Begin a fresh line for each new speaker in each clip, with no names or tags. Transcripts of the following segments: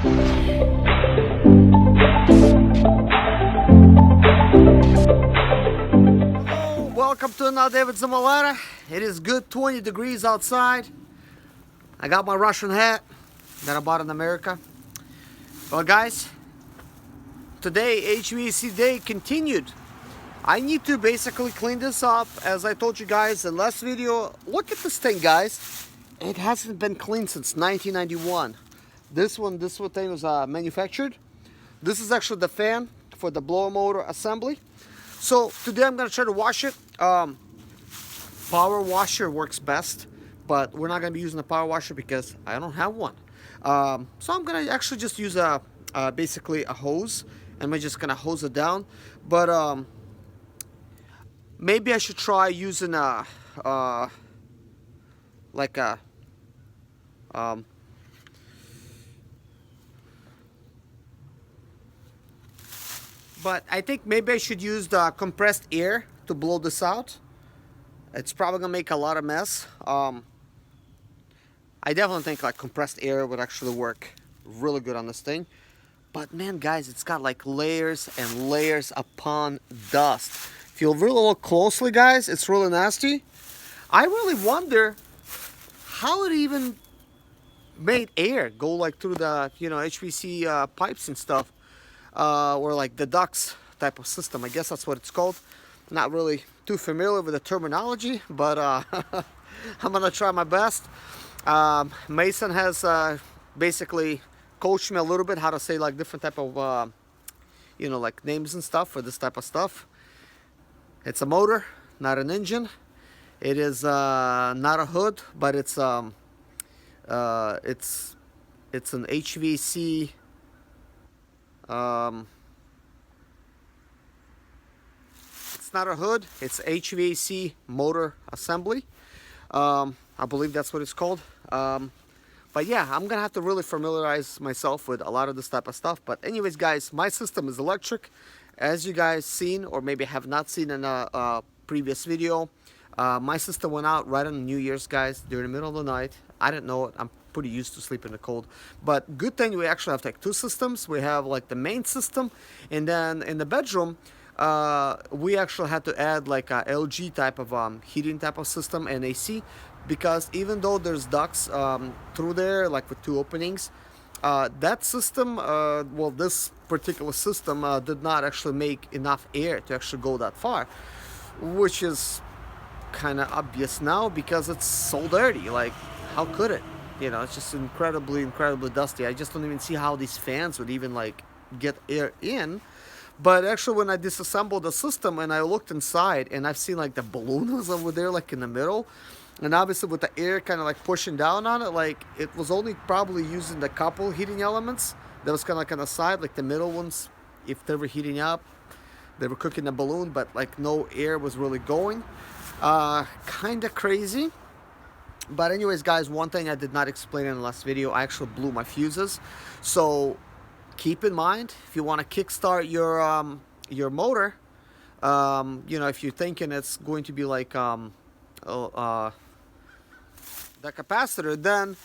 Welcome to another day with Zimaleta. It is good 20 degrees outside. I got my Russian hat that I bought in America. Well guys, today HVAC day continued. I need to basically clean this up. As I told you guys in the last video, look at this thing guys. It hasn't been cleaned since 1991. This thing was manufactured. This is actually the fan for the blower motor assembly. So today I'm gonna try to wash it. Power washer works best, but we're not gonna be using a power washer because I don't have one. So I'm gonna actually just use basically a hose, and I'm just gonna hose it down. But maybe I should try using a but I think maybe I should use the compressed air to blow this out. It's probably gonna make a lot of mess. I definitely think like compressed air would actually work really good on this thing. But man, guys, it's got like layers and layers upon dust. If you really look closely, guys, it's really nasty. I really wonder how it even made air go like through the HVAC pipes and stuff. Or like the ducts type of system. I guess that's what it's called. Not really too familiar with the terminology, but I'm gonna try my best. Mason has basically coached me a little bit how to say like different type of like names and stuff for this type of stuff. It's a motor, not an engine. It is not a hood, but it's an HVAC. It's not a hood, it's HVAC motor assembly. I believe that's what it's called. But yeah, I'm gonna have to really familiarize myself with a lot of this type of stuff. But anyways guys, my system is electric. As you guys seen, or maybe have not seen in a previous video, my system went out right on New Year's, guys, during the middle of the night. I didn't know it. I'm pretty used to sleeping in the cold, but good thing we actually have like two systems. We have like the main system, and then in the bedroom we actually had to add like a LG type of heating type of system and AC, because even though there's ducts through there like with two openings, that system, well, this particular system did not actually make enough air to actually go that far, which is kind of obvious now because it's so dirty. Like, how could it? It's just incredibly dusty. I just don't even see how these fans would even like get air in. But actually when I disassembled the system and I looked inside, and I've seen like the balloon was over there like in the middle, and obviously with the air kind of like pushing down on it, like it was only probably using the couple heating elements that was kind of like on the side, like the middle ones, if they were heating up, they were cooking the balloon, but like no air was really going. Kind of crazy. But anyways guys, one thing I did not explain in the last video, I actually blew my fuses. So keep in mind, if you want to kickstart your motor, if you're thinking it's going to be like the capacitor, then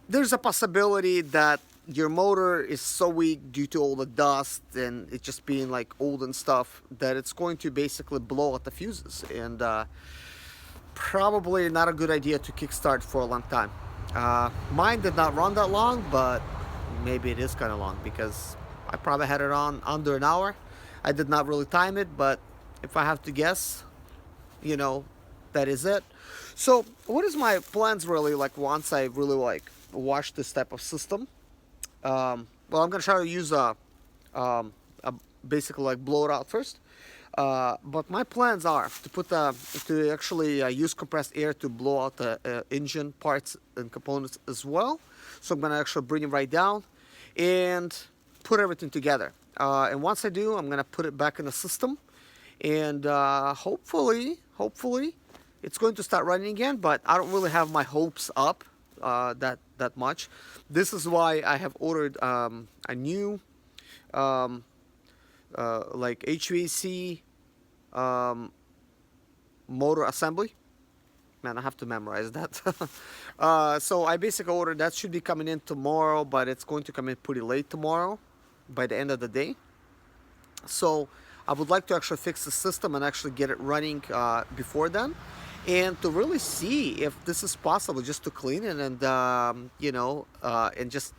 there's a possibility that your motor is so weak due to all the dust and it just being like old and stuff, that it's going to basically blow out the fuses, and probably not a good idea to kickstart for a long time. Mine did not run that long, but maybe it is kind of long because I probably had it on under an hour. I did not really time it, but if I have to guess, that is it. So what is my plans really like once I really like wash this type of system? Well, I'm gonna try to use a basically like blow it out first. But my plans are to actually use compressed air to blow out the engine parts and components as well. So I'm gonna actually bring it right down and put everything together. And once I do, I'm gonna put it back in the system, and hopefully it's going to start running again. But I don't really have my hopes up that much. This is why I have ordered a new like HVAC motor assembly. man, I have to memorize that. So I basically ordered that. Should be coming in tomorrow, but it's going to come in pretty late tomorrow, by the end of the day. So I would like to actually fix the system and actually get it running before then, and to really see if this is possible, just to clean it and you know, and just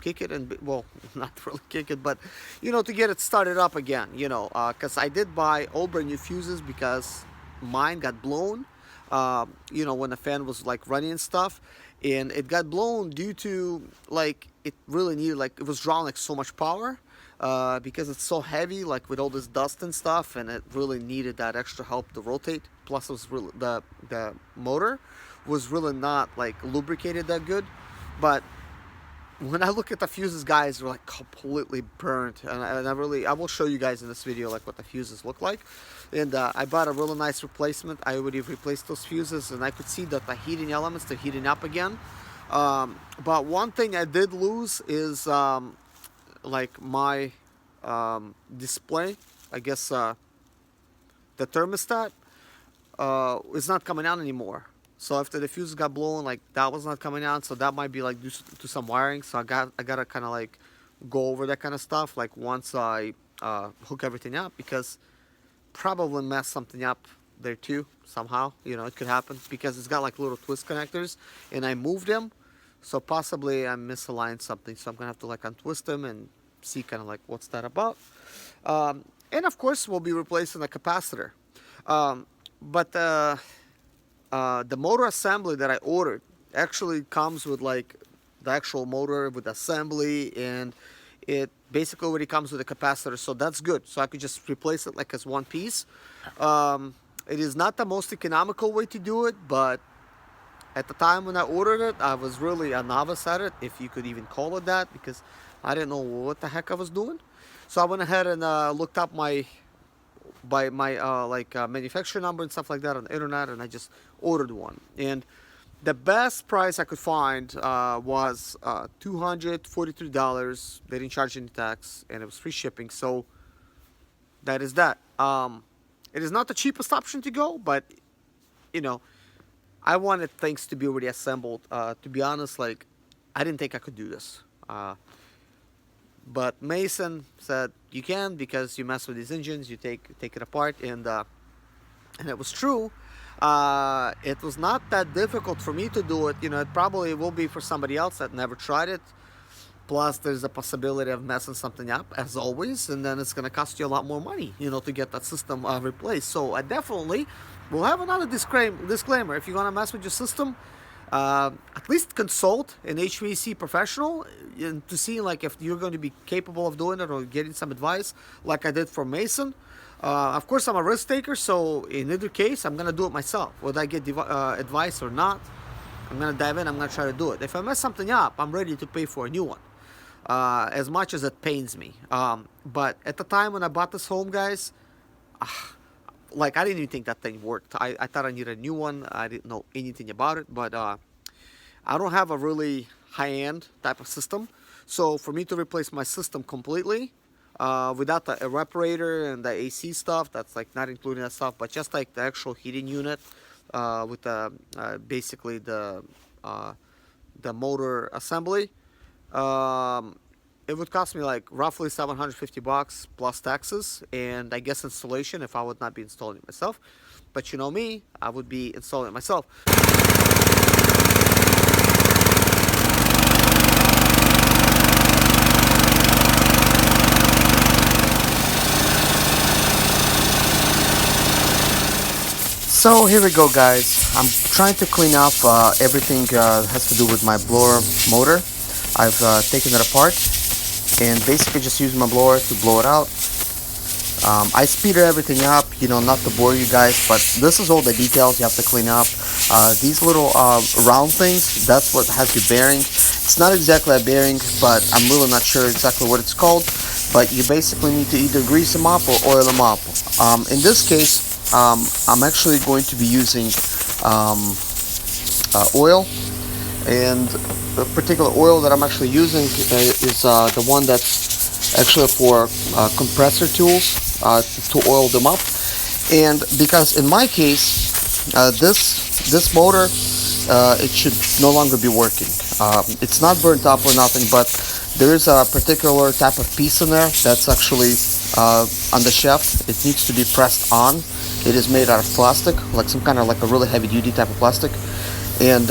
kick it, and well, not really kick it, but you know, to get it started up again, you know, because I did buy all brand new fuses because mine got blown, you know, when the fan was like running and stuff, and it got blown due to like it really needed, like it was drawing like so much power, because it's so heavy, like with all this dust and stuff, and it really needed that extra help to rotate. Plus it was really, the motor was really not like lubricated that good. But when I look at the fuses, guys, they're like completely burnt, and I will show you guys in this video like what the fuses look like. And I bought a really nice replacement. I already replaced those fuses, and I could see that the heating elements, they're heating up again. But one thing I did lose is like my display. I guess the thermostat is not coming out anymore. So after the fuse got blown, like that was not coming out, so that might be like due to some wiring. So I gotta kind of like go over that kind of stuff like once I hook everything up, because probably mess something up there too somehow. You know, it could happen because it's got like little twist connectors, and I moved them, so possibly I misaligned something. So I'm gonna have to like untwist them and see kind of like what's that about. And of course we'll be replacing the capacitor. But the motor assembly that I ordered actually comes with like the actual motor with assembly, and it basically already comes with a capacitor, so that's good. So I could just replace it like as one piece. It is not the most economical way to do it, but at the time when I ordered it, I was really a novice at it, if you could even call it that, because I didn't know what the heck I was doing. So I went ahead and looked up my manufacturer number and stuff like that on the internet, and I just ordered one. And the best price I could find was $243. They didn't charge any tax, and it was free shipping. So that is that. It is not the cheapest option to go, but you know, I wanted things to be already assembled. To be honest, like I didn't think I could do this. But Mason said you can, because you mess with these engines, you take it apart, and it was true. It was not that difficult for me to do it. You know, it probably will be for somebody else that never tried it. Plus, there's a possibility of messing something up, as always, and then it's going to cost you a lot more money, you know, to get that system replaced. So I definitely will have another disclaimer. If you're going to mess with your system, at least consult an HVAC professional and to see like if you're going to be capable of doing it, or getting some advice like I did for Mason. Of course, I'm a risk taker, so in either case, I'm going to do it myself. Whether I get advice or not, I'm going to dive in, I'm going to try to do it. If I mess something up, I'm ready to pay for a new one, as much as it pains me. But at the time when I bought this home, guys, like I didn't even think that thing worked. I thought I needed a new one. I didn't know anything about it, but I don't have a really high-end type of system. So for me to replace my system completely, without the evaporator and the AC stuff, that's like not including that stuff, but just like the actual heating unit, with the basically the motor assembly, it would cost me like roughly $750 plus taxes, and I guess installation if I would not be installing it myself. But you know me, I would be installing it myself. So here we go, guys. I'm trying to clean up everything has to do with my blower motor. I've taken it apart and basically just used my blower to blow it out. I speeded everything up, you know, not to bore you guys, but this is all the details you have to clean up. These little round things, that's what has your bearing. It's not exactly a bearing, but I'm really not sure exactly what it's called. But you basically need to either grease them up or oil them up. In this case, I'm actually going to be using oil, and the particular oil that I'm actually using is the one that's actually for compressor tools, to oil them up. And because in my case, this this motor, it should no longer be working. It's not burnt up or nothing, but there is a particular type of piece in there that's actually on the shaft. It needs to be pressed on. It is made out of plastic, like some kind of like a really heavy duty type of plastic, and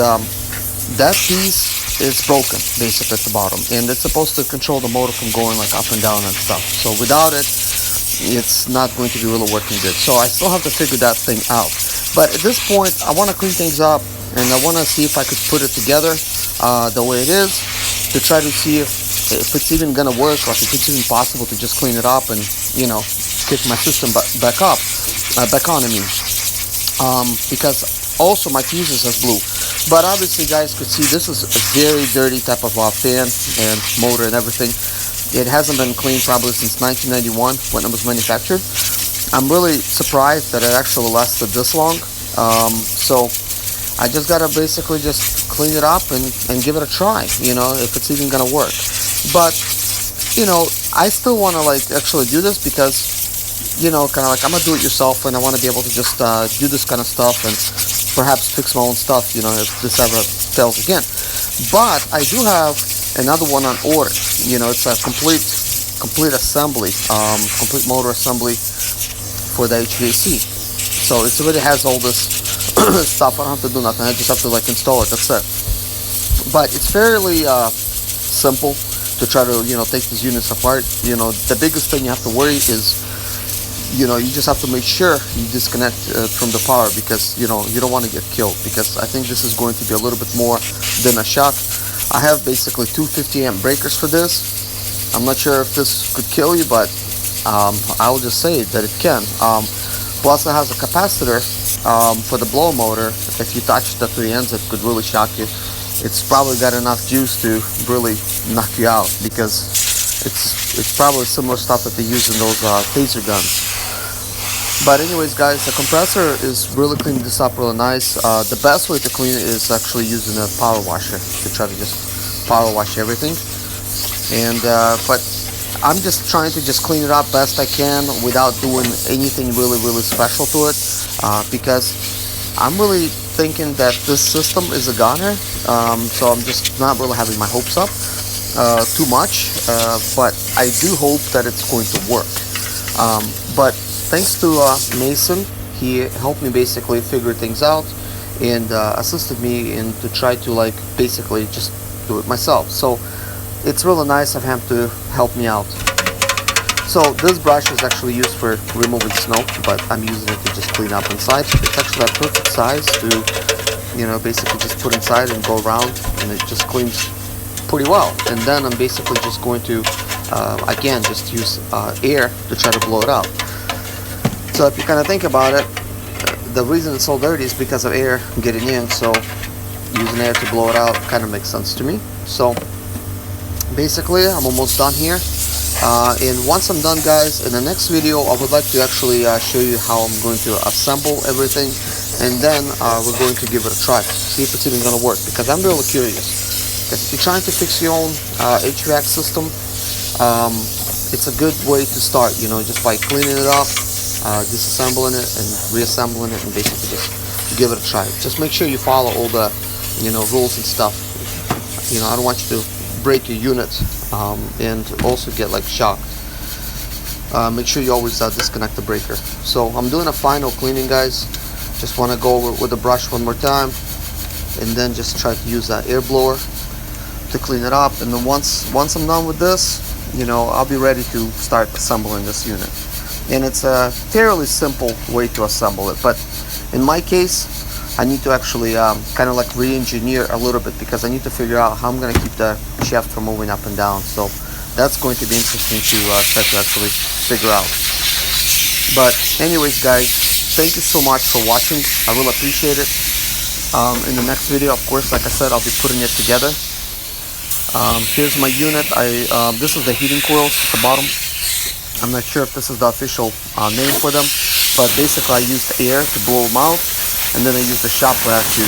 that piece is broken basically at the bottom, and it's supposed to control the motor from going like up and down and stuff. So without it, it's not going to be really working good. So I still have to figure that thing out. But at this point, I want to clean things up, and I want to see if I could put it together the way it is, to try to see if it's even gonna work, or if it's even possible to just clean it up and, you know, kick my system back on. Because also my fuses has blew. But obviously, guys could see this is a very dirty type of fan and motor and everything. It hasn't been cleaned probably since 1991 when it was manufactured. I'm really surprised that it actually lasted this long. So I just gotta basically just clean it up and give it a try, you know, if it's even gonna work. But, you know, I still want to like actually do this because, you know, kind of like I'm a do-it-yourself, and I want to be able to just do this kind of stuff and perhaps fix my own stuff, you know, if this ever fails again. But I do have another one on order. You know, it's a complete assembly, complete motor assembly for the HVAC. So it already has all this stuff. I don't have to do nothing. I just have to like install it. That's it. But it's fairly simple to try to, you know, take these units apart. You know, the biggest thing you have to worry is, you know, you just have to make sure you disconnect from the power, because, you know, you don't want to get killed, because I think this is going to be a little bit more than a shock. I have basically two 50 amp breakers for this. I'm not sure if this could kill you, but I'll just say that it can. Plus it has a capacitor for the blower motor. If you touch the three ends, it could really shock you. It's probably got enough juice to really knock you out, because it's probably similar stuff that they use in those taser guns. But anyways, guys, the compressor is really cleaning this up really nice. The best way to clean it is actually using a power washer to try to just power wash everything. And but I'm just trying to just clean it up best I can without doing anything really special to it, because I'm really thinking that this system is a goner. So I'm just not really having my hopes up too much, but I do hope that it's going to work. But thanks to Mason, he helped me basically figure things out and assisted me in to try to like basically just do it myself. So it's really nice of him to help me out. So this brush is actually used for removing snow, but I'm using it to just clean up inside. It's actually a perfect size to, you know, basically just put inside and go around, and it just cleans pretty well. And then I'm basically just going to again just use air to try to blow it out. So if you kind of think about it, the reason it's so dirty is because of air getting in, so using air to blow it out kind of makes sense to me. So basically I'm almost done here, and once I'm done, guys, in the next video I would like to actually show you how I'm going to assemble everything, and then we're going to give it a try, see if it's even going to work, because I'm really curious. Because if you're trying to fix your own HVAC system, it's a good way to start, you know, just by cleaning it up, disassembling it and reassembling it, and basically just give it a try. Just make sure you follow all the, you know, rules and stuff. You know, I don't want you to break your unit and also get like shocked. Make sure you always disconnect the breaker. So I'm doing a final cleaning, guys. Just want to go over with the brush one more time, and then just try to use that air blower to clean it up. And then once I'm done with this, you know, I'll be ready to start assembling this unit. And it's a fairly simple way to assemble it, but in my case I need to actually kind of like re-engineer a little bit, because I need to figure out how I'm going to keep the shaft from moving up and down. So that's going to be interesting to try to actually figure out. But anyways, guys, thank you so much for watching. I really appreciate it. In the next video, of course, like I said, I'll be putting it together. Here's my unit. This is the heating coils at the bottom. I'm not sure if this is the official name for them, but basically I used air to blow them out, and then I used the shop vac to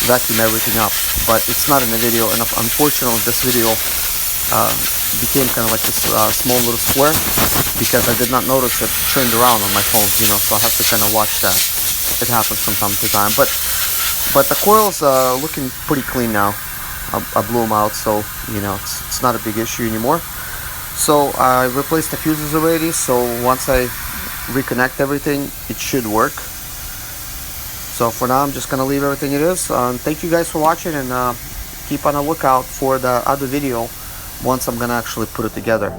vacuum everything up. But it's not in the video, and unfortunately this video became kind of like this small little square, because I did not notice it turned around on my phone, you know, so I have to kind of watch that. It happens from time to time. But But the coils are looking pretty clean now. I blew them out, so you know it's not a big issue anymore. So I replaced the fuses already, so once I reconnect everything, it should work. So for now, I'm just gonna leave everything it is. Thank you guys for watching, and keep on the lookout for the other video once I'm gonna actually put it together.